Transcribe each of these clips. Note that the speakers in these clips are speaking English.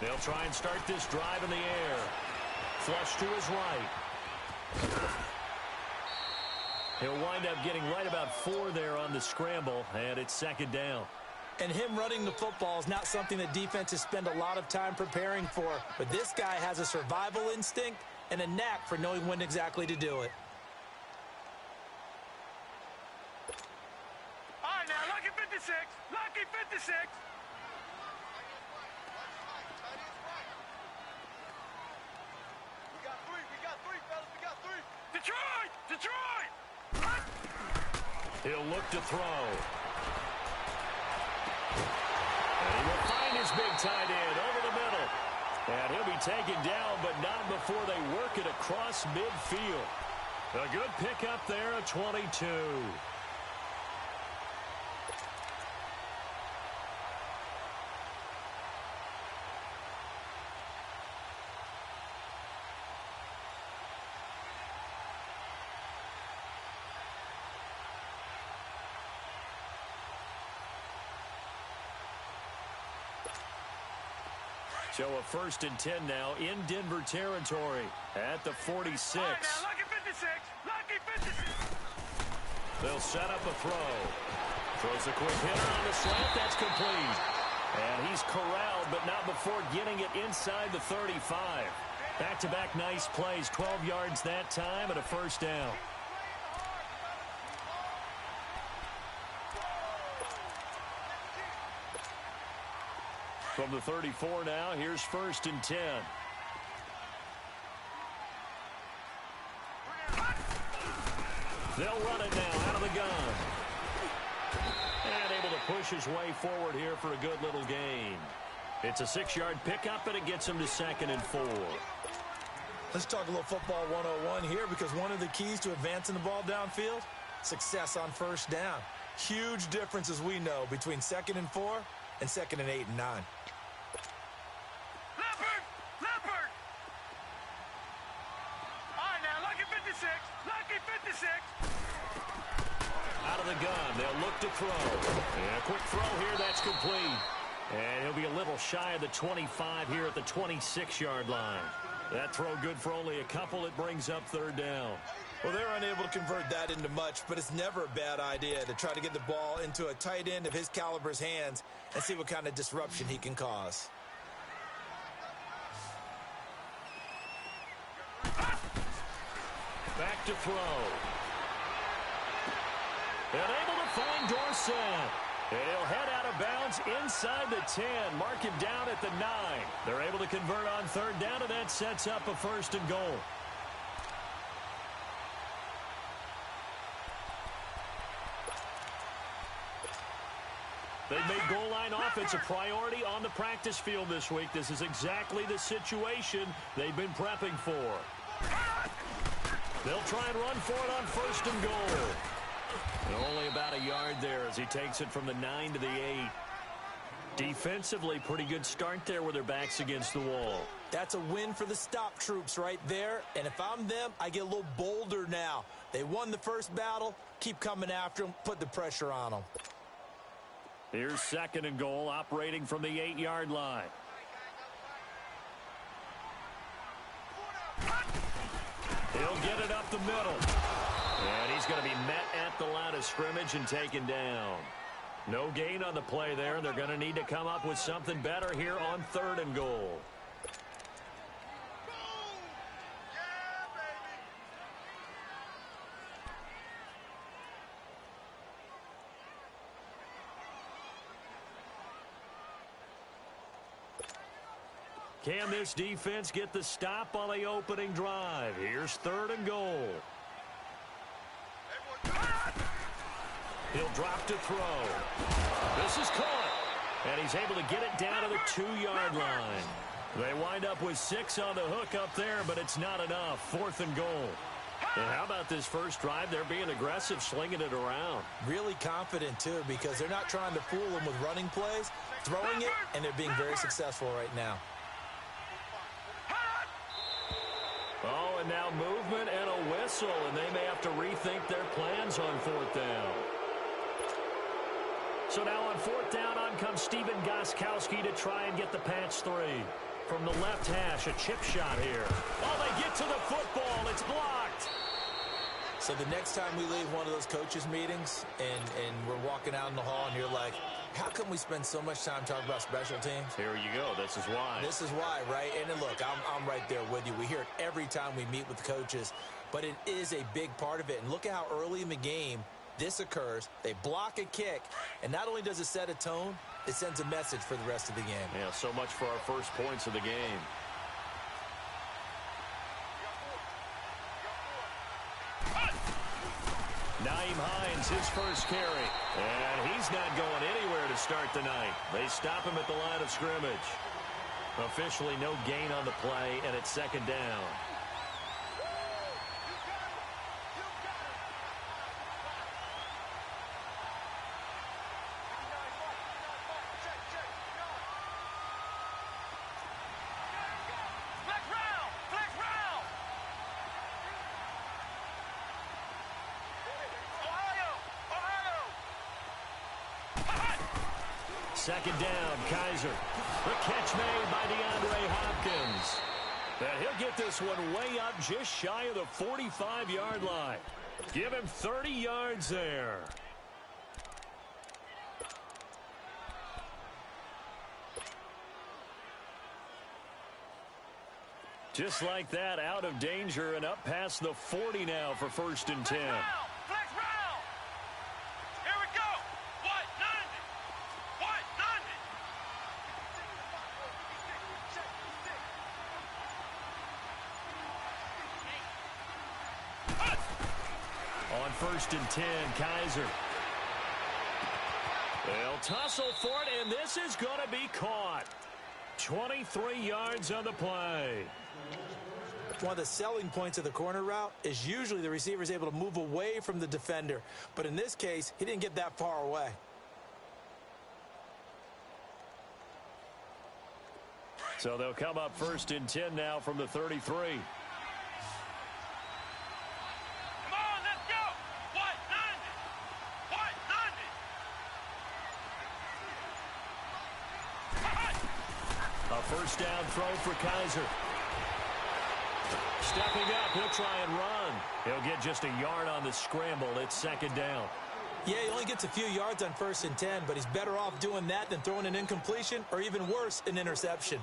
They'll try and start this drive in the air. Flush to his right. He'll wind up getting right about 4 there on the scramble, and it's second down. And him running the football is not something that defenses spend a lot of time preparing for. But this guy has a survival instinct and a knack for knowing when exactly to do it. All right, now, lucky 56. Lucky 56. We got three, fellas. We got three. Detroit! Detroit! He'll look to throw. And he will find his big tight end over the middle. And he'll be taken down, but not before they work it across midfield. A good pickup there, a 22. So a 1st and 10 now in Denver territory at the 46. All right, now, lucky 56. Lucky 56. They'll set up a throw. Throws a quick hitter on the slant. That's complete. And he's corralled, but not before getting it inside the 35. Back-to-back nice plays. 12 yards that time and a 1st down. From the 34 now, here's 1st and 10. They'll run it now out of the gun. And able to push his way forward here for a good little gain. It's a 6-yard pickup, and it gets him to 2nd and 4. Let's talk a little football 101 here, because one of the keys to advancing the ball downfield, success on 1st down. Huge difference, as we know, between 2nd and 4 and 2nd and 8 and 9. Leopard! All right, now, lucky 56. Lucky 56. Out of the gun, they'll look to throw. And a quick throw here, that's complete. And he'll be a little shy of the 25 here at the 26-yard line. That throw good for only a couple. It brings up 3rd down. Well, they're unable to convert that into much, but it's never a bad idea to try to get the ball into a tight end of his caliber's hands and see what kind of disruption he can cause. Back to throw. And able to find Dorsett. He'll head out of bounds inside the 10. Mark him down at the 9. They're able to convert on 3rd down, and that sets up a 1st and goal. They've made goal line offense a priority on the practice field this week. This is exactly the situation they've been prepping for. They'll try and run for it on 1st and goal. And only about a yard there as he takes it from the 9 to the 8. Defensively, pretty good start there with their backs against the wall. That's a win for the stop troops right there. And if I'm them, I get a little bolder now. They won the first battle. Keep coming after them. Put the pressure on them. Here's 2nd and goal, operating from the 8-yard line. He'll get it up the middle. And he's going to be met at the line of scrimmage and taken down. No gain on the play there. They're going to need to come up with something better here on 3rd and goal. Can this defense get the stop on the opening drive? Here's 3rd and goal. He'll drop to throw. This is caught. And he's able to get it down to the 2-yard line. They wind up with 6 on the hook up there, but it's not enough. 4th and goal. And how about this first drive? They're being aggressive, slinging it around. Really confident, too, because they're not trying to fool them with running plays, throwing it, and they're being very successful right now. Oh, and now movement and a whistle, and they may have to rethink their plans on 4th down. So now on 4th down, on comes Stephen Gostkowski to try and get the patch 3. From the left hash, a chip shot here. Oh, they get to the football. It's blocked. So the next time we leave one of those coaches' meetings and we're walking out in the hall and you're like, how come we spend so much time talking about special teams? Here you go. This is why. This is why, right? And then look, I'm right there with you. We hear it every time we meet with coaches, but it is a big part of it. And look at how early in the game this occurs. They block a kick, and not only does it set a tone, it sends a message for the rest of the game. Yeah, so much for our first points of the game. Nyheim Hines, his first carry. And he's not going anywhere to start the night. They stop him at the line of scrimmage. Officially no gain on the play, and it's second down. Second down, Kaiser. The catch made by DeAndre Hopkins. And he'll get this one way up just shy of the 45-yard line. Give him 30 yards there. Just like that, out of danger and up past the 40 now for 1st and 10. On 1st and 10, Kaiser. They'll tussle for it, and this is going to be caught. 23 yards on the play. One of the selling points of the corner route is usually the receiver is able to move away from the defender. But in this case, he didn't get that far away. So they'll come up 1st and 10 now from the 33. First down throw for Kaiser. Stepping up, he'll try and run. He'll get just a yard on the scramble. It's second down. Yeah, he only gets a few yards on 1st and 10, but he's better off doing that than throwing an incompletion or even worse, an interception.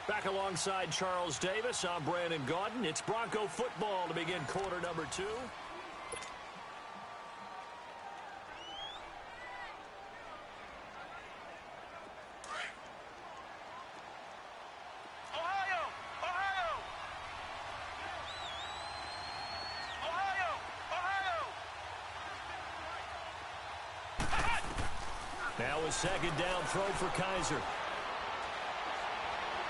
Back alongside Charles Davis, I'm Brandon Gaudin. It's Bronco football to begin quarter number 2. Now a second down throw for Kaiser.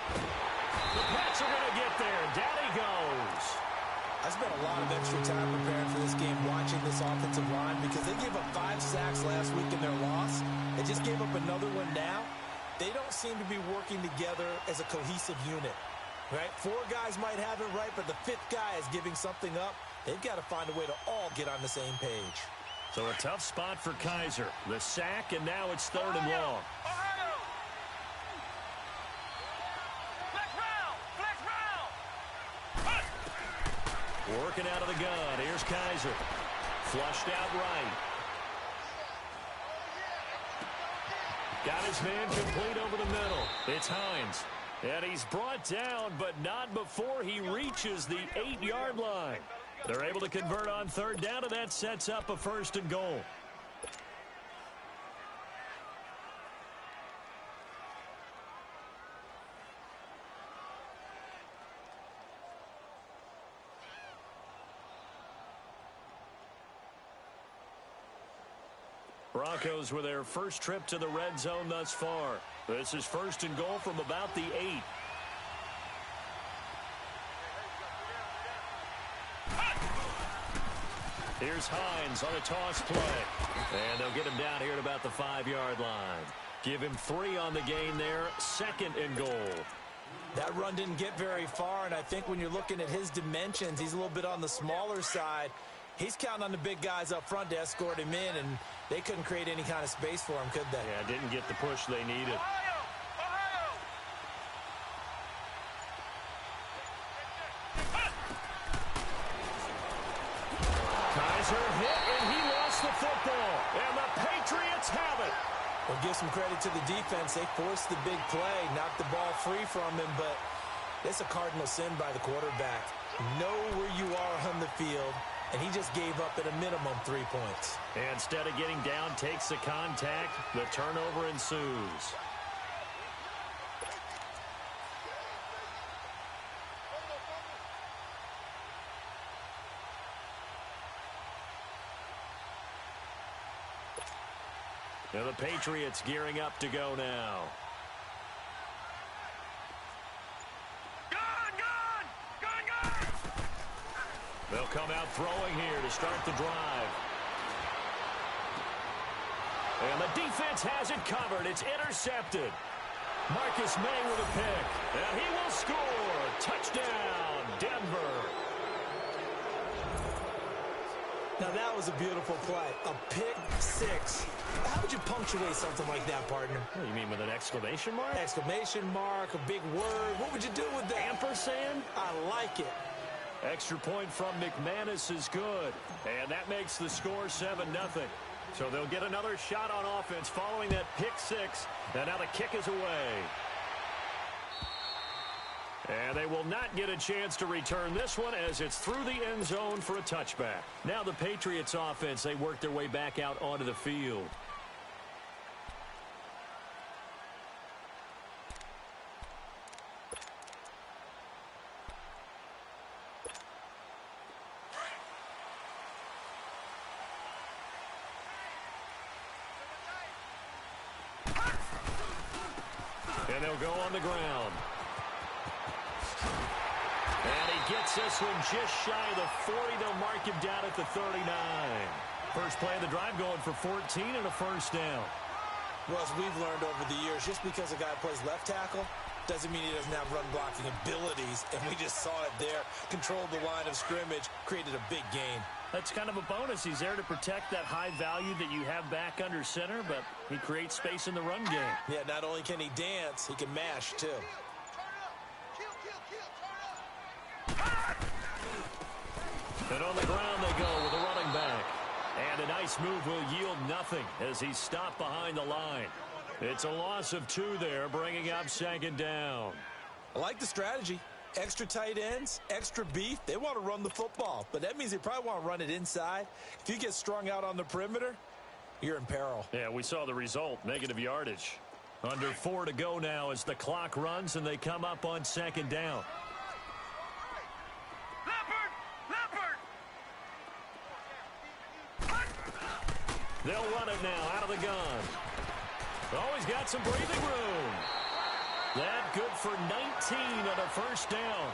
The Pats are going to get there. Down he goes. I spent a lot of extra time preparing for this game watching this offensive line because they gave up 5 sacks last week in their loss. They just gave up another one now. They don't seem to be working together as a cohesive unit. Right? 4 guys might have it right, but the 5th guy is giving something up. They've got to find a way to all get on the same page. So a tough spot for Kaiser. The sack, and now it's 3rd and long. Working out of the gun. Here's Kaiser. Flushed out right. Got his man complete over the middle. It's Hines. And he's brought down, but not before he reaches the 8-yard line. They're able to convert on 3rd down, and that sets up a 1st and goal. Broncos with their first trip to the red zone thus far. This is 1st and goal from about the 8. Here's Hines on a toss play. And they'll get him down here at about the 5-yard line. Give him 3 on the gain there. 2nd and goal. That run didn't get very far, and I think when you're looking at his dimensions, he's a little bit on the smaller side. He's counting on the big guys up front to escort him in, and they couldn't create any kind of space for him, could they? Yeah, didn't get the push they needed. Kaiser hit, and he lost the football. And the Patriots have it. Well, give some credit to the defense. They forced the big play, knocked the ball free from him, but it's a cardinal sin by the quarterback. Know where you are on the field, and he just gave up at a minimum 3 points. And instead of getting down, takes the contact. The turnover ensues. Now the Patriots gearing up to go now. They'll come out throwing here to start the drive. And the defense has it covered. It's intercepted. Marcus May with a pick. And he will score. Touchdown, Denver. Now that was a beautiful play. A pick 6. How would you punctuate something like that, partner? What do you mean, with an exclamation mark? Exclamation mark, a big word. What would you do with that? Ampersand? I like it. Extra point from McManus is good. And that makes the score 7-0. So they'll get another shot on offense following that pick 6. And now the kick is away. And they will not get a chance to return this one as it's through the end zone for a touchback. Now the Patriots offense, they work their way back out onto the field. And they'll go on the ground. And he gets this one just shy of the 40. They'll mark him down at the 39. First play of the drive going for 14 and a first down. Well, as we've learned over the years, just because a guy plays left tackle doesn't mean he doesn't have run blocking abilities. And we just saw it there. Controlled the line of scrimmage, created a big gain. That's kind of a bonus. He's there to protect that high value that you have back under center, but he creates space in the run game. Yeah, not only can he dance, he can mash, too. And on the ground they go with a running back. And a nice move will yield nothing as he's stopped behind the line. It's a loss of 2 there, bringing up 2nd down. I like the strategy. Extra tight ends, extra beef. They want to run the football, but that means they probably want to run it inside. If you get strung out on the perimeter, you're in peril. Yeah, we saw the result, negative yardage. Under 4 to go now as the clock runs and they come up on 2nd down. They'll run it now out of the gun. Oh, he's got some breathing room. That good for 19 on a first down.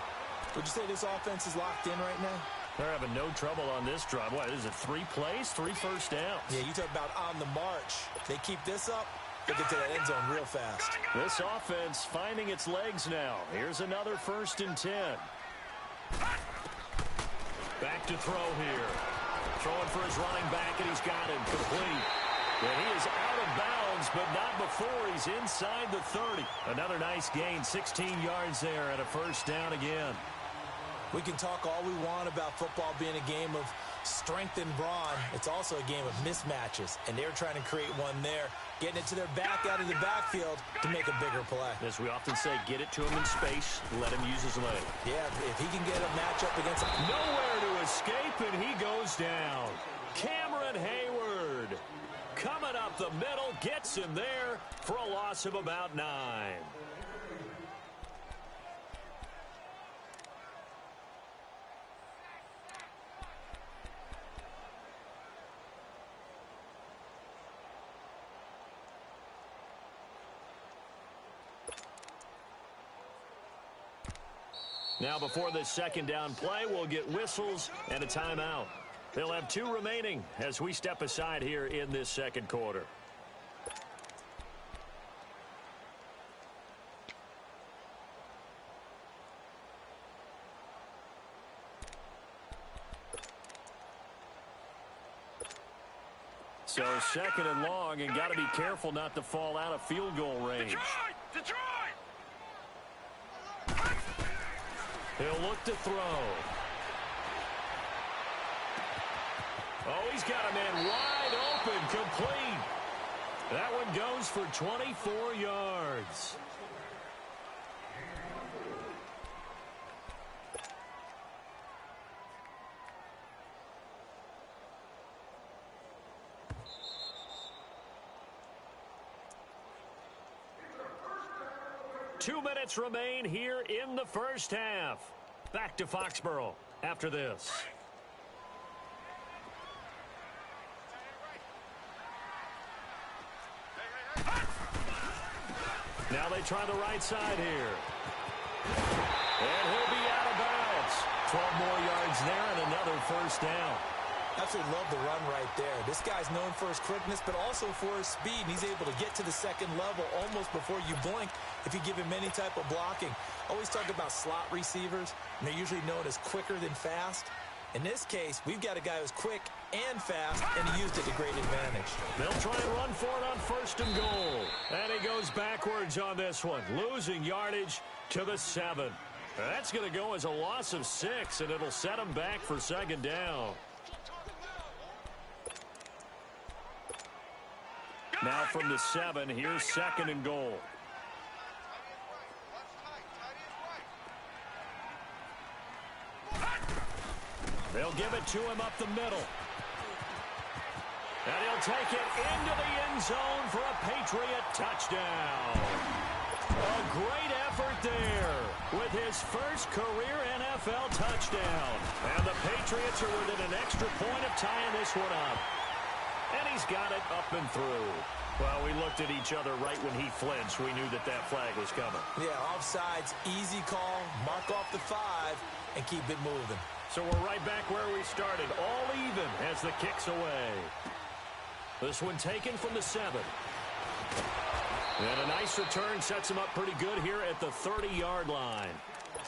Would you say this offense is locked in right now? They're having no trouble on this drive. What, is it 3 plays, 3 first downs? Yeah, you talk about on the march. They keep this up, they get to that end zone real fast. This offense finding its legs now. Here's another 1st and 10. Back to throw here. Throwing for his running back, and he's got him complete. And he is out of bounds, but not before he's inside the 30. Another nice gain, 16 yards there, and a first down again. We can talk all we want about football being a game of strength and brawn. It's also a game of mismatches, and they're trying to create one there, getting it to their back out of the backfield to make a bigger play. As we often say, get it to him in space, let him use his leg. Yeah, if he can get a matchup against him. Nowhere to escape, and he goes down. Cameron Hayward coming up the middle, gets him there for a loss of about 9. Now before this 2nd down play, we'll get whistles and a timeout. They'll have 2 remaining as we step aside here in this 2nd quarter. So second and long, and got to be careful not to fall out of field goal range. Detroit! He'll look to throw. Oh, he's got a man wide open, complete. That one goes for 24 yards. Two minutes remain here in the first half. Back to Foxborough after this. Now they try the right side here. And he'll be out of bounds. 12 more yards there and another first down. Absolutely love the run right there. This guy's known for his quickness, but also for his speed. And he's able to get to the second level almost before you blink if you give him any type of blocking. Always talk about slot receivers, and they're usually known as quicker than fast. In this case, we've got a guy who's quick and fast, and he used it to great advantage. They'll try and run for it on first and goal. And he goes backwards on this one, losing yardage to the 7. That's going to go as a loss of 6, and it'll set him back for second down. Now from the 7, here's second and goal. They'll give it to him up the middle. And he'll take it into the end zone for a Patriot touchdown. A great effort there with his first career NFL touchdown. And the Patriots are within an extra point of tying this one up. And he's got it up and through. Well, we looked at each other right when he flinched. We knew that that flag was coming. Yeah, offsides, easy call, mark off the 5, and keep it moving. So we're right back where we started, all even as the kick's away. This one taken from the 7. And a nice return sets him up pretty good here at the 30-yard line.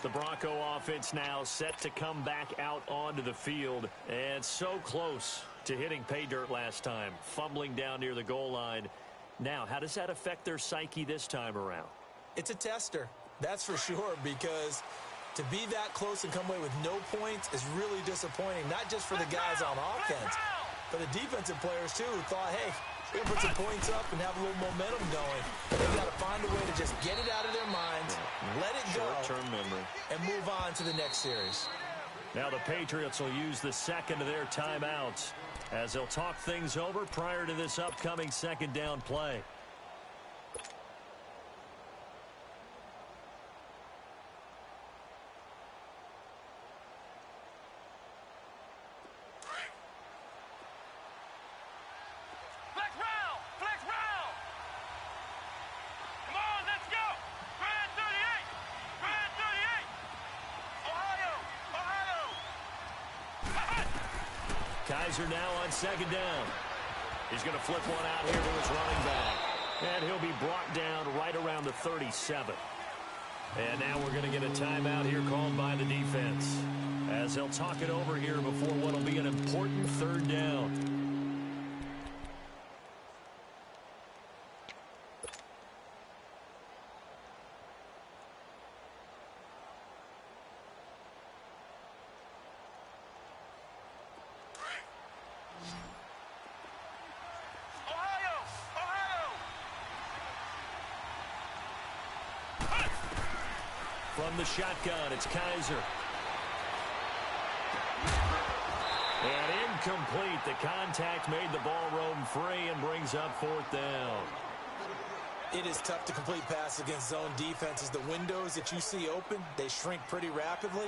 The Bronco offense now set to come back out onto the field. And so close to hitting pay dirt last time, fumbling down near the goal line. Now, how does that affect their psyche this time around? It's a tester, that's for sure, because to be that close and come away with no points is really disappointing, not just for the guys on offense, but the defensive players, too, who thought, hey, we're going to put some points up and have a little momentum going. They've got to find a way to just get it out of their minds, let it go, short-term memory, and move on to the next series. Now the Patriots will use the second of their timeouts as they'll talk things over prior to this upcoming second down play. Kaiser now on second down. He's going to flip one out here to his running back. And he'll be brought down right around the 37. And now we're going to get a timeout here called by the defense, as they'll talk it over here before what will be an important third down. From the shotgun, it's Kaiser. And incomplete. The contact made the ball roam free and brings up fourth down. It is tough to complete passes against zone defenses. The windows that you see open, they shrink pretty rapidly.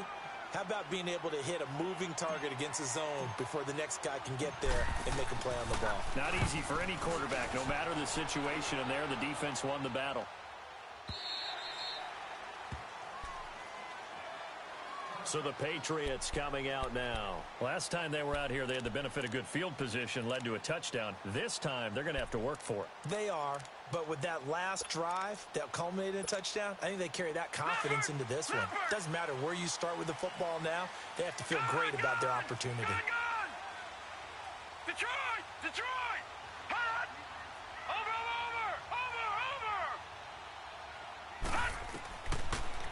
How about being able to hit a moving target against a zone before the next guy can get there and make a play on the ball? Not easy for any quarterback, no matter the situation, and there the defense won the battle. So the Patriots coming out now. Last time they were out here, they had the benefit of good field position, led to a touchdown. This time, they're going to have to work for it. They are, but with that last drive that culminated in a touchdown, I think they carry that confidence into this one. Doesn't matter where you start with the football now, they have to feel great about their opportunity. Detroit! Detroit!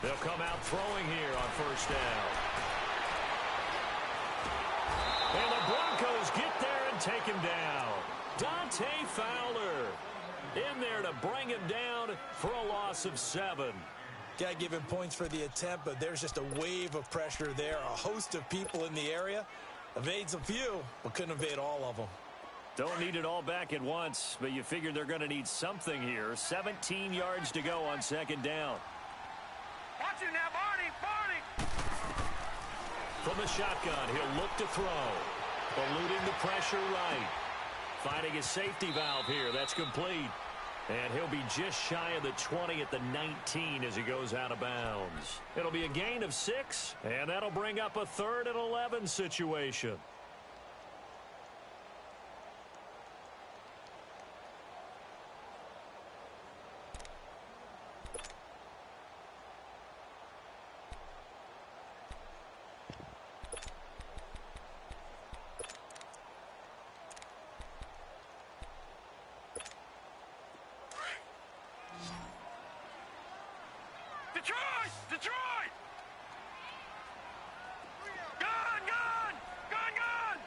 They'll come out throwing here on first down. And the Broncos get there and take him down. Dante Fowler in there to bring him down for a loss of 7. Got to give him points for the attempt, but there's just a wave of pressure there. A host of people in the area. Evades a few, but couldn't evade all of them. Don't need it all back at once, but you figure they're going to need something here. 17 yards to go on second down. Watch it now, Barney! Barney! From the shotgun, he'll look to throw. Eluding the pressure right. Finding his safety valve here. That's complete. And he'll be just shy of the 20 at the 19 as he goes out of bounds. It'll be a gain of 6, and that'll bring up a 3rd and 11 situation. Detroit! Detroit! Gun! Gun! Gun! Gun!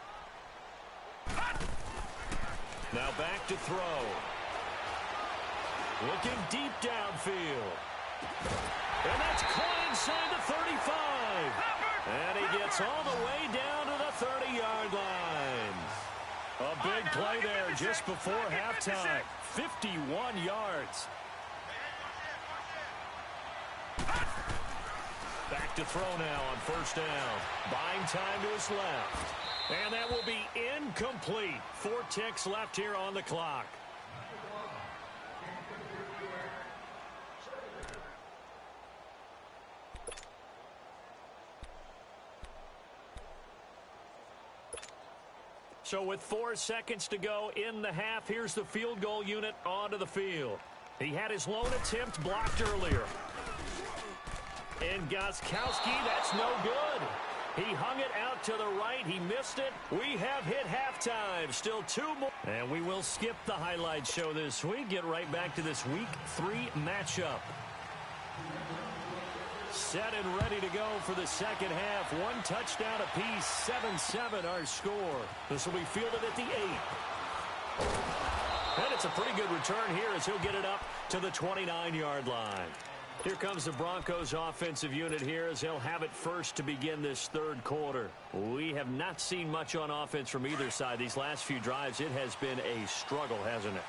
Hot! Now back to throw. Looking deep downfield. And that's caught inside the 35. And he gets all the way down to the 30-yard line. A big play there just before halftime. 51 yards. Back to throw now on first down. Buying time to his left. And that will be incomplete. 4 ticks left here on the clock. So with 4 seconds to go in the half, here's the field goal unit onto the field. He had his lone attempt blocked earlier. And Gostkowski, that's no good. He hung it out to the right. He missed it. We have hit halftime. Still 2 more. And we will skip the highlight show this week. Get right back to this Week 3 matchup. Set and ready to go for the second half. 1 touchdown apiece. 7-7 our score. This will be fielded at the 8. And it's a pretty good return here as he'll get it up to the 29-yard line. Here comes the Broncos offensive unit here as they'll have it first to begin this 3rd quarter. We have not seen much on offense from either side. These last few drives, it has been a struggle, hasn't it?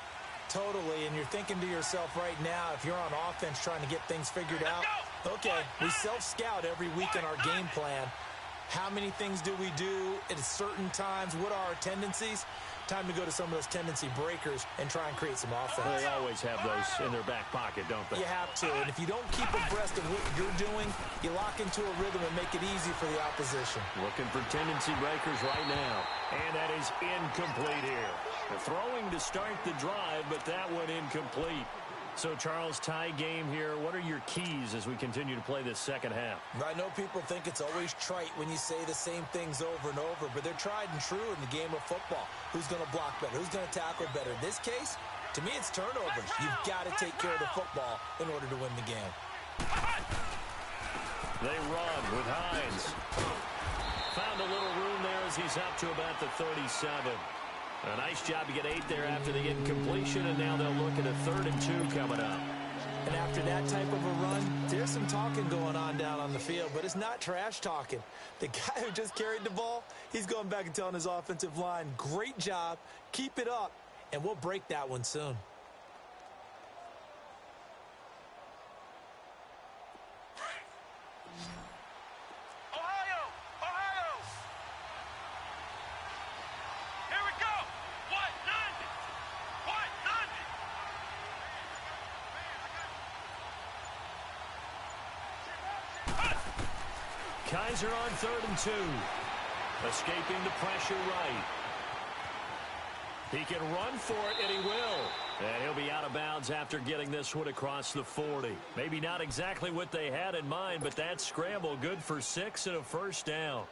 Totally, and you're thinking to yourself right now, if you're on offense trying to get things figured out, okay, we self-scout every week in our game plan. How many things do we do at certain times? What are our tendencies? Time to go to some of those tendency breakers and try and create some offense. They always have those in their back pocket, don't they? You have to, and if you don't keep abreast of what you're doing, you lock into a rhythm and make it easy for the opposition. Looking for tendency breakers right now. And that is incomplete here. The throwing to start the drive, but that one incomplete. So, Charles, tie game here. What are your keys as we continue to play this second half? I know people think it's always trite when you say the same things over and over, but they're tried and true in the game of football. Who's going to block better? Who's going to tackle better? In this case, to me, it's turnovers. You've got to take care of the football in order to win the game. They run with Hines. Found a little room there as he's up to about the 37. A nice job to get 8 there after the incompletion, and now they'll look at a 3rd and 2 coming up. And after that type of a run, there's some talking going on down on the field, but it's not trash talking. The guy who just carried the ball, he's going back and telling his offensive line, great job, keep it up, and we'll break that one soon. Kaiser on 3rd and 2. Escaping the pressure right. He can run for it, and he will. And he'll be out of bounds after getting this one across the 40. Maybe not exactly what they had in mind, but that scramble good for 6 and a first down.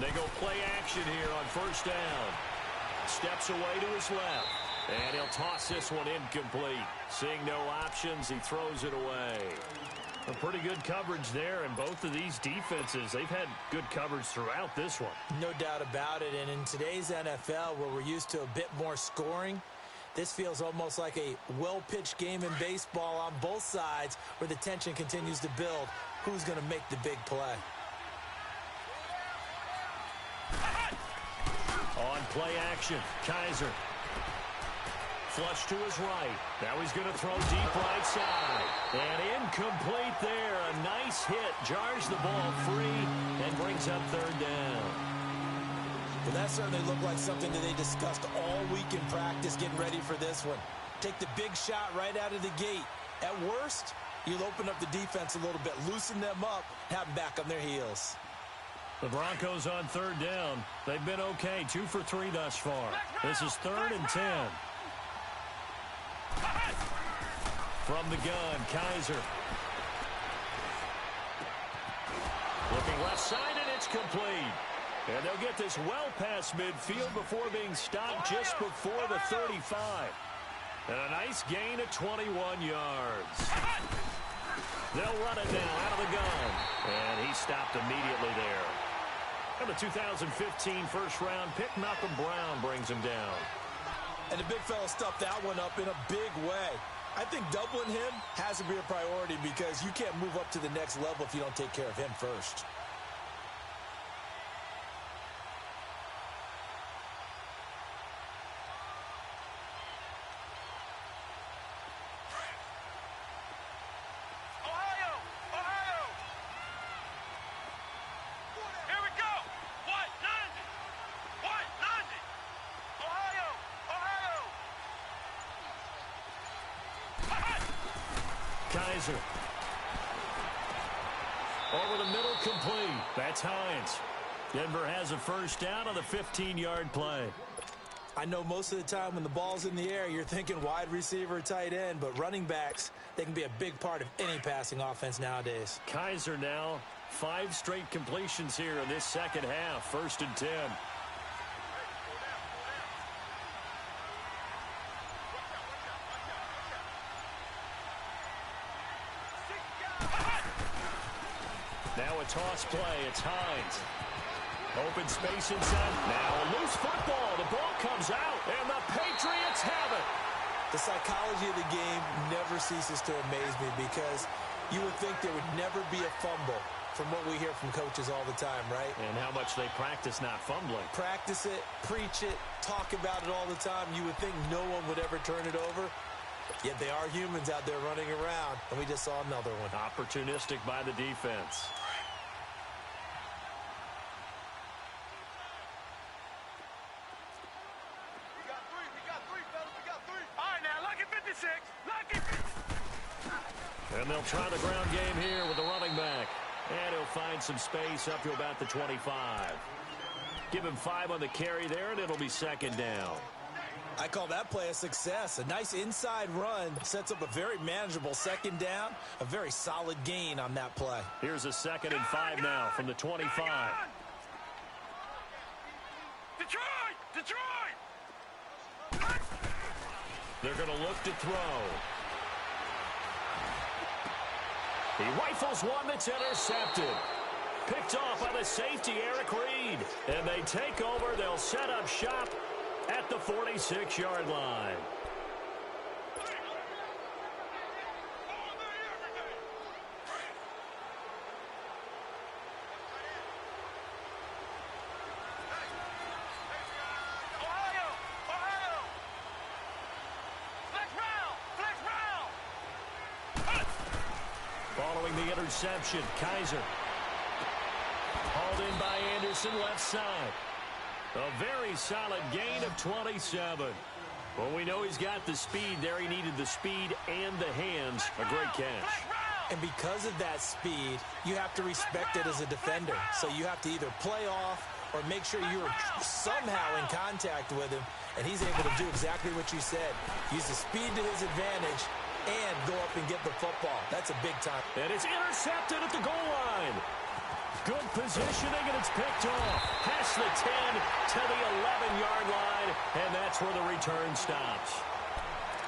They go play action here on first down. Steps away to his left. And he'll toss this one incomplete. Seeing no options, he throws it away. A pretty good coverage there, and both of these defenses, they've had good coverage throughout this one. No doubt about it, and in today's NFL, where we're used to a bit more scoring, this feels almost like a well-pitched game in baseball on both sides where the tension continues to build. Who's going to make the big play? On play action, Kaiser. Flush to his right. Now he's going to throw deep right side. And incomplete there. A nice hit. Jars the ball free and brings up third down. Well, that certainly looked like something that they discussed all week in practice getting ready for this one. Take the big shot right out of the gate. At worst, you'll open up the defense a little bit, loosen them up, have them back on their heels. The Broncos on third down. They've been okay. 2 for 3 thus far. This is 3rd and 10. From the gun, Kaiser. Looking left side, and it's complete. And they'll get this well past midfield before being stopped just before the 35. And a nice gain of 21 yards. They'll run it now out of the gun. And he stopped immediately there. And the 2015 first-round pick, Malcolm Brown, brings him down. And the big fella stuffed that one up in a big way. I think doubling him has to be a priority because you can't move up to the next level if you don't take care of him first. Kaiser. Over the middle, complete. That's Hines. Denver has a first down on the 15-yard play. I know most of the time when the ball's in the air, you're thinking wide receiver, tight end, but running backs, they can be a big part of any passing offense nowadays. Kaiser now, 5 straight completions here in this second half. 1st and 10. Now a toss play. It's Hines. Open space inside. Now a loose football. The ball comes out, and the Patriots have it. The psychology of the game never ceases to amaze me because you would think there would never be a fumble from what we hear from coaches all the time, right? And how much they practice not fumbling. Practice it, preach it, talk about it all the time. You would think no one would ever turn it over. Yet they are humans out there running around, and we just saw another one. Opportunistic by the defense. And they'll try the ground game here with the running back. And he'll find some space up to about the 25. Give him 5 on the carry there, and it'll be 2nd down. I call that play a success. A nice inside run sets up a very manageable 2nd down. A very solid gain on that play. Here's a 2nd and 5 now from the 25. Detroit! They're going to look to throw. He rifles one that's intercepted. Picked off by the safety, Eric Reed. And they take over. They'll set up shop at the 46-yard line. Following the interception, Kaiser. Hauled in by Anderson, left side. A very solid gain of 27. Well, we know he's got the speed there. He needed the speed and the hands. A great catch. And because of that speed, you have to respect it as a defender. So you have to either play off or make sure you're somehow in contact with him. And he's able to do exactly what you said. Use the speed to his advantage and go up and get the football. That's a big time. And it's intercepted at the goal line. Good positioning, and it's picked off. Past the 10 to the 11-yard line, and that's where the return stops.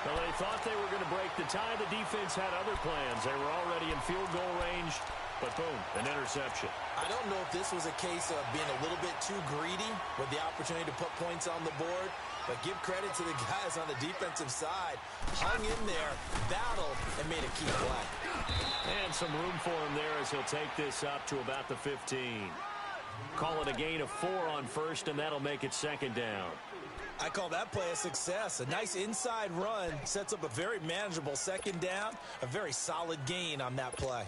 Well, they thought they were going to break the tie. The defense had other plans. They were already in field goal range, but boom, an interception. I don't know if this was a case of being a little bit too greedy with the opportunity to put points on the board, but give credit to the guys on the defensive side. Hung in there, battled, and made a key play. And some room for him there as he'll take this up to about the 15. Call it a gain of 4 on first, and that'll make it second down. I call that play a success. A nice inside run sets up a very manageable second down, a very solid gain on that play.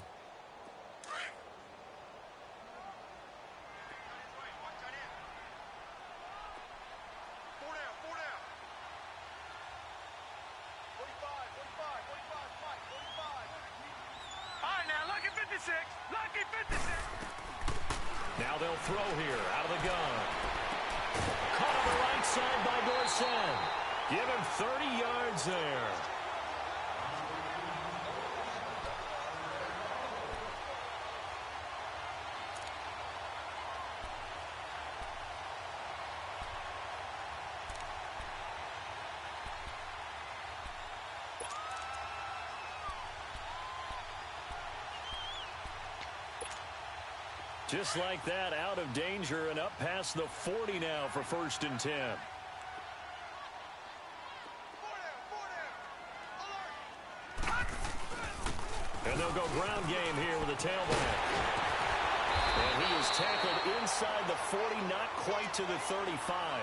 Now they'll throw here out of the gun. Caught on the right side by Dorsett. Give him 30 yards there. Just like that, out of danger and up past the 40 now for 1st and 10. And they'll go ground game here with a tailback. And he is tackled inside the 40, not quite to the 35.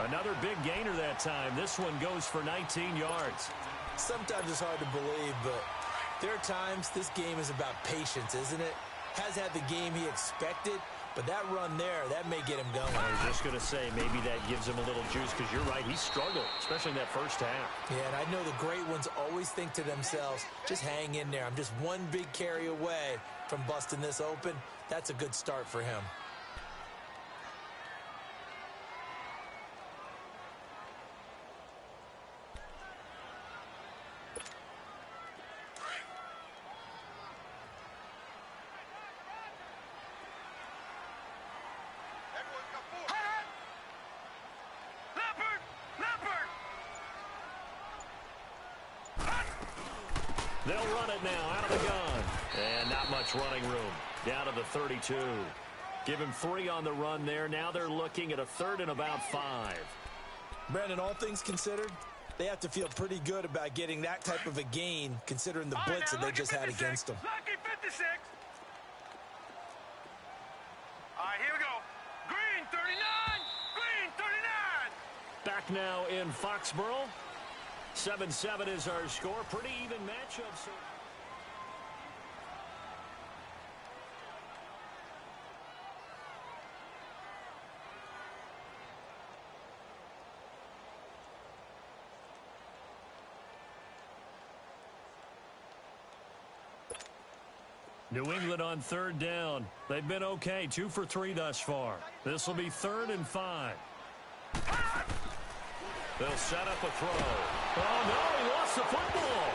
Another big gainer that time. This one goes for 19 yards. Sometimes it's hard to believe, but there are times this game is about patience, isn't it? Has had the game he expected, but that run there, that may get him going. I was just going to say, maybe that gives him a little juice, because you're right, he struggled, especially in that first half. Yeah, and I know the great ones always think to themselves, just hang in there. I'm just one big carry away from busting this open. That's a good start for him. They'll run it now out of the gun. And not much running room. Down to the 32. Give him 3 on the run there. Now they're looking at a 3rd and about 5. Brandon, all things considered, they have to feel pretty good about getting that type of a gain, considering the blitz that they just had against them. Lucky 56. All right, here we go. Green 39. Green 39. Back now in Foxborough. 7-7 is our score. Pretty even matchup. So New England on 3rd down. They've been okay. 2 for 3 thus far. This will be 3rd and 5. They'll set up a throw. Oh, no, he lost the football.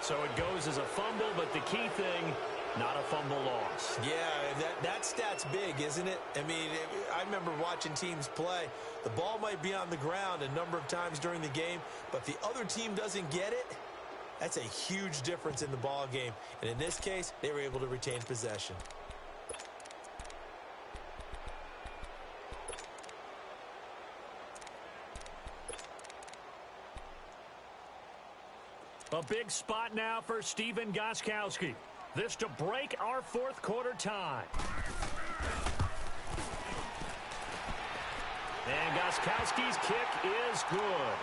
So it goes as a fumble, but the key thing, not a fumble loss. Yeah, that stat's big, isn't it? I mean, I remember watching teams play. The ball might be on the ground a number of times during the game, but if the other team doesn't get it, that's a huge difference in the ball game. And in this case, they were able to retain possession. A big spot now for Stephen Gostkowski. This to break our 4th quarter tie. And Gostkowski's kick is good.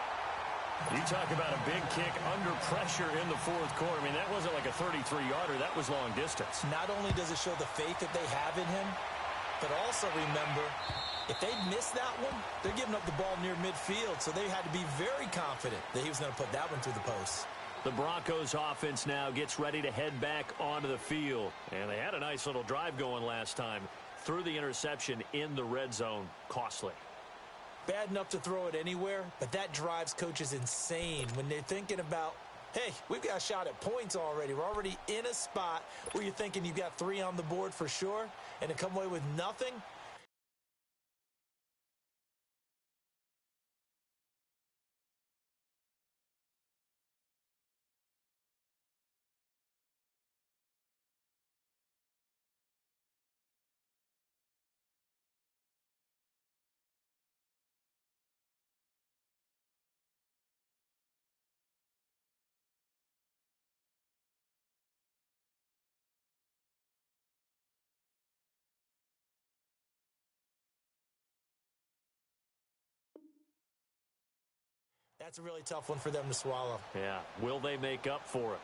You talk about a big kick under pressure in the 4th quarter. I mean, that wasn't like a 33-yarder. That was long distance. Not only does it show the faith that they have in him, but also remember, if they'd missed that one, they're giving up the ball near midfield, so they had to be very confident that he was going to put that one through the post. The Broncos offense now gets ready to head back onto the field. And they had a nice little drive going last time. Threw the interception in the red zone. Costly. Bad enough to throw it anywhere, but that drives coaches insane when they're thinking about, Hey, we've got a shot at points already. We're already in a spot where you're thinking you've got 3 on the board for sure, and to come away with nothing. That's a really tough one for them to swallow. Yeah, will they make up for it?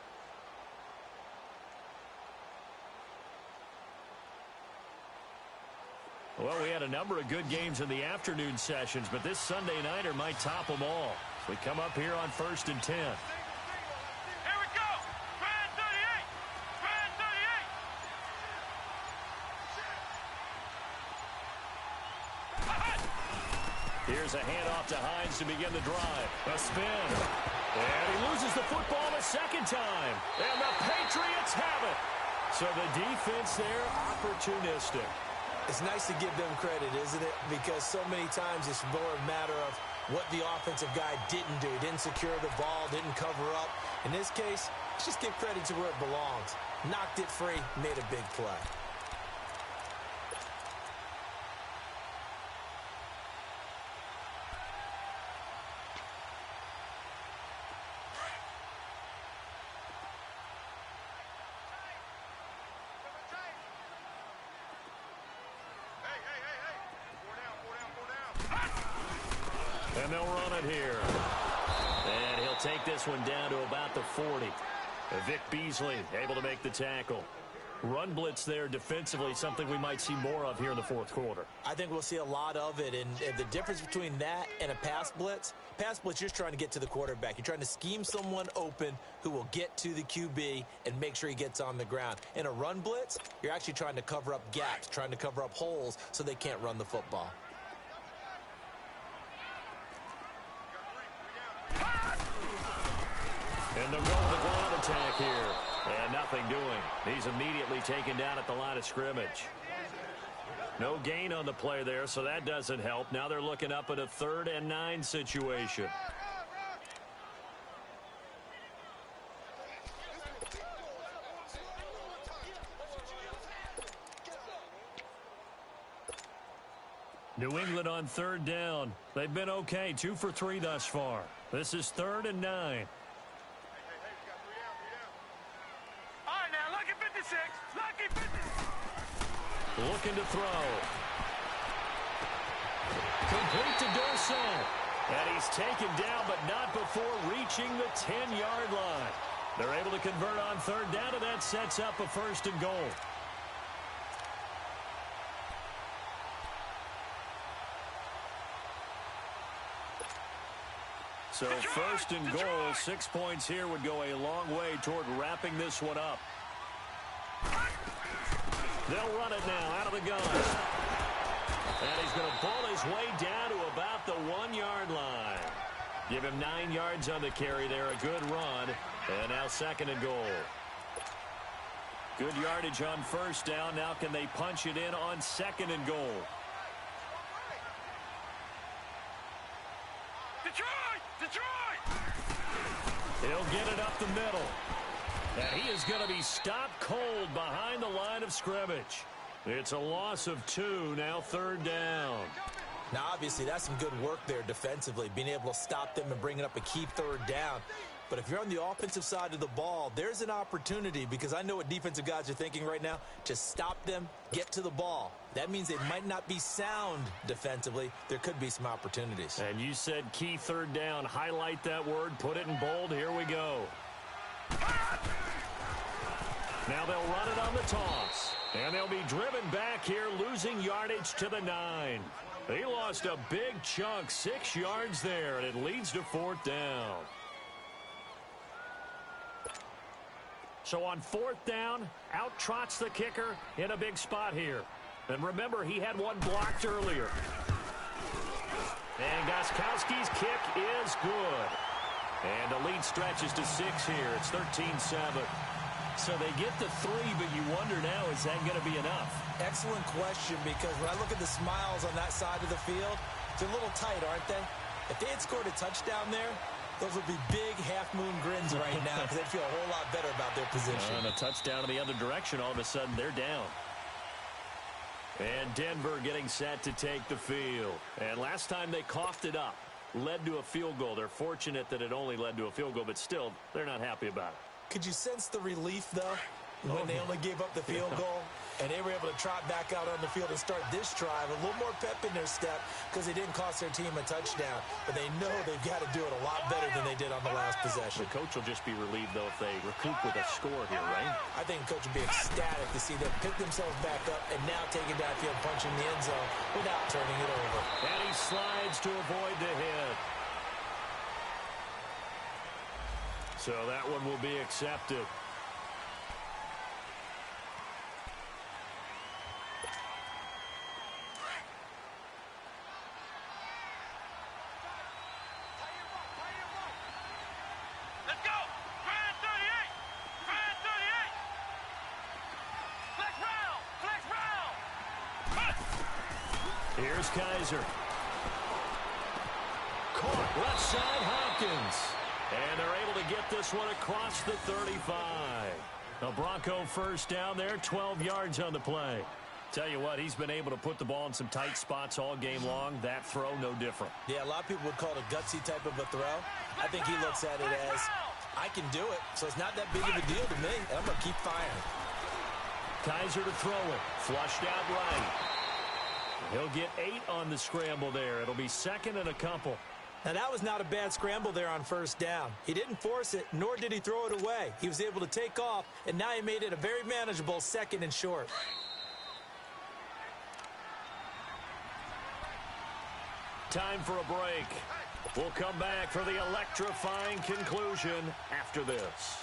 Well, we had a number of good games in the afternoon sessions, but this Sunday nighter might top them all. So we come up here on 1st and 10. Here we go. Grand 38. Grand 38. Here's a handoff to Hines to begin the drive. A spin. And he loses the football a second time. And the Patriots have it. So the defense there, opportunistic. It's nice to give them credit, isn't it? Because so many times it's more a matter of what the offensive guy didn't do. Didn't secure the ball, didn't cover up. In this case, let's just give credit to where it belongs. Knocked it free, made a big play. And they'll run it here. And he'll take this one down to about the 40. Vic Beasley able to make the tackle. Run blitz there defensively, something we might see more of here in the fourth quarter. I think we'll see a lot of it, and the difference between that and a pass blitz, you're just trying to get to the quarterback. You're trying to scheme someone open who will get to the QB and make sure he gets on the ground. In a run blitz, you're actually trying to cover up gaps, trying to cover up holes so they can't run the football. And they'll go with the ground attack here. And nothing doing. He's immediately taken down at the line of scrimmage. No gain on the play there, so that doesn't help. Now they're looking up at a 3rd and 9 situation. New England on 3rd down. They've been okay, 2 for 3 thus far. This is 3rd and 9. Looking to throw. Complete to Dorsett. And he's taken down, but not before reaching the 10-yard line. They're able to convert on 3rd down, and that sets up a 1st and goal. So 1st and goal, 6 points here would go a long way toward wrapping this one up. They'll run it now out of the gun. And he's going to ball his way down to about the 1-yard line. Give him 9 yards on the carry there. A good run. And now 2nd and goal. Good yardage on 1st down. Now can they punch it in on 2nd and goal? Detroit! He'll get it up the middle. And he is going to be stopped cold behind the line of scrimmage. It's a loss of 2, now 3rd down. Now, obviously, that's some good work there defensively, being able to stop them and bringing up a key 3rd down. But if you're on the offensive side of the ball, there's an opportunity, because I know what defensive guys are thinking right now, to stop them, get to the ball. That means they might not be sound defensively. There could be some opportunities. And you said key 3rd down. Highlight that word, put it in bold. Here we go. Now they'll run it on the toss. And they'll be driven back here, losing yardage to the 9. They lost a big chunk, 6 yards there, and it leads to 4th down. So on 4th down, out trots the kicker in a big spot here. And remember, he had one blocked earlier. And Gostkowski's kick is good. And the lead stretches to 6 here. It's 13-7. So they get the 3, but you wonder now, is that going to be enough? Excellent question, because when I look at the smiles on that side of the field, they're a little tight, aren't they? If they had scored a touchdown there, those would be big half-moon grins right now because they'd feel a whole lot better about their position. And a touchdown in the other direction, all of a sudden they're down. And Denver getting set to take the field. And last time they coughed it up, led to a field goal. They're fortunate that it only led to a field goal, but still, they're not happy about it. Could you sense the relief, though, when they only gave up the field goal? And they were able to trot back out on the field and start this drive. A little more pep in their step because they didn't cost their team a touchdown. But they know they've got to do it a lot better than they did on the last possession. The coach will just be relieved, though, if they recoup with a score here, right? I think the coach will be ecstatic to see them pick themselves back up and now take it downfield, punching the end zone without turning it over. And he slides to avoid the hit. So that one will be accepted. Here's Kaiser. Caught left side Hopkins. And they're able to get this one across the 35. A Bronco first down there, 12 yards on the play. Tell you what, he's been able to put the ball in some tight spots all game long. That throw, no different. Yeah, a lot of people would call it a gutsy type of a throw. I think he looks at it as, I can do it, so it's not that big of a deal to me, and I'm going to keep firing. Kaiser to throw it. Flushed out right. He'll get 8 on the scramble there. It'll be second and a couple. Now, that was not a bad scramble there on first down. He didn't force it, nor did he throw it away. He was able to take off, and now he made it a very manageable second and short. Time for a break. We'll come back for the electrifying conclusion after this.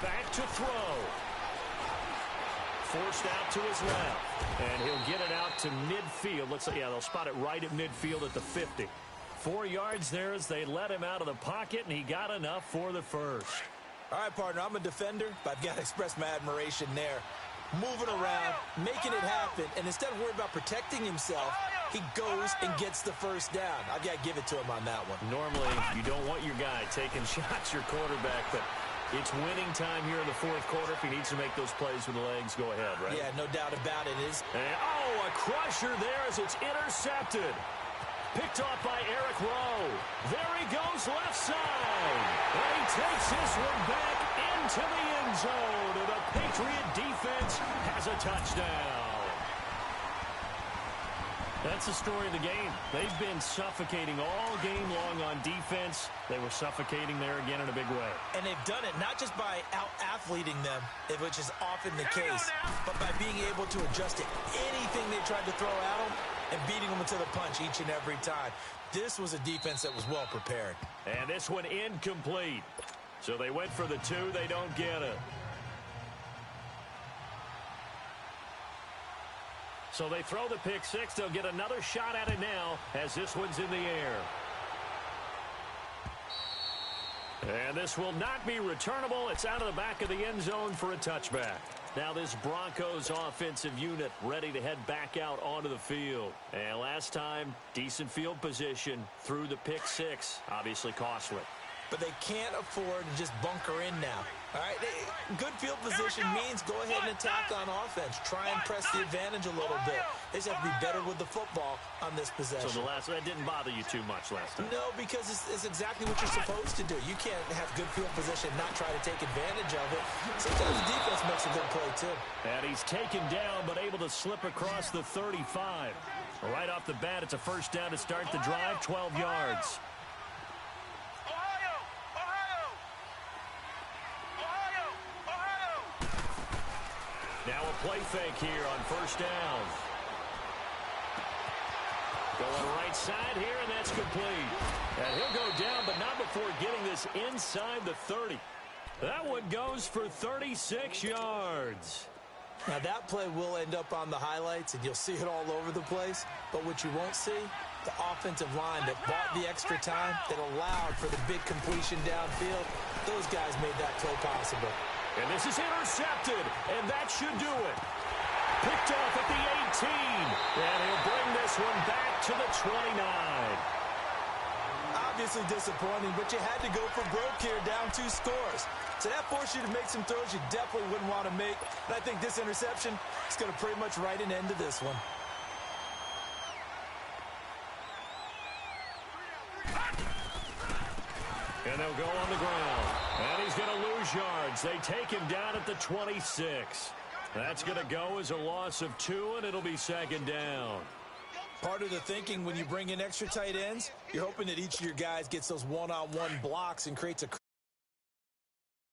Back to throw. Forced out to his left. And he'll get it out to midfield. Looks like, yeah, they'll spot it right at midfield at the 50. 4 yards there as they let him out of the pocket, and he got enough for the first. All right, partner, I'm a defender, but I've got to express my admiration there. Moving around, making it happen, and instead of worrying about protecting himself, he goes and gets the first down. I've got to give it to him on that one. Normally, you don't want your guy taking shots, your quarterback, but it's winning time here in the fourth quarter. If he needs to make those plays with the legs, go ahead, right? Yeah, no doubt about it. And, a crusher there as it's intercepted. Picked off by Eric Rowe. There he goes left side. And he takes this one back into the end zone. And the Patriot defense has a touchdown. That's the story of the game. They've been suffocating all game long on defense. They were suffocating there again in a big way. And they've done it not just by out-athleting them, which is often the case, but by being able to adjust to anything they tried to throw at them and beating them into the punch each and every time. This was a defense that was well prepared. And this one incomplete. So they went for the 2. They don't get it. So they throw the pick 6. They'll get another shot at it now as this one's in the air. And this will not be returnable. It's out of the back of the end zone for a touchback. Now this Broncos offensive unit ready to head back out onto the field. And last time, decent field position through the pick 6. Obviously costly. But they can't afford to just bunker in now. All right, good field position means go ahead and attack on offense. Try and press the advantage a little bit. They just have to be better with the football on this possession. So that didn't bother you too much last time? No, because it's exactly what you're supposed to do. You can't have good field position and not try to take advantage of it. Sometimes the defense makes a good play, too. And he's taken down, but able to slip across the 35. Right off the bat, it's a first down to start the drive, 12 yards. Now a play fake here on first down. Going right side here, and that's complete. And he'll go down, but not before getting this inside the 30. That one goes for 36 yards. Now, that play will end up on the highlights, and you'll see it all over the place. But what you won't see, the offensive line that bought the extra time, that allowed for the big completion downfield, those guys made that play possible. And this is intercepted, and that should do it. Picked off at the 18, and he'll bring this one back to the 29. Obviously disappointing, but you had to go for broke here, down 2 scores. So that forced you to make some throws you definitely wouldn't want to make. And I think this interception is going to pretty much write an end to this one. And they'll go on the ground. And he's going to lose yards. They take him down at the 26. That's going to go as a loss of 2, and it'll be second down. Part of the thinking when you bring in extra tight ends, you're hoping that each of your guys gets those one-on-one blocks and creates a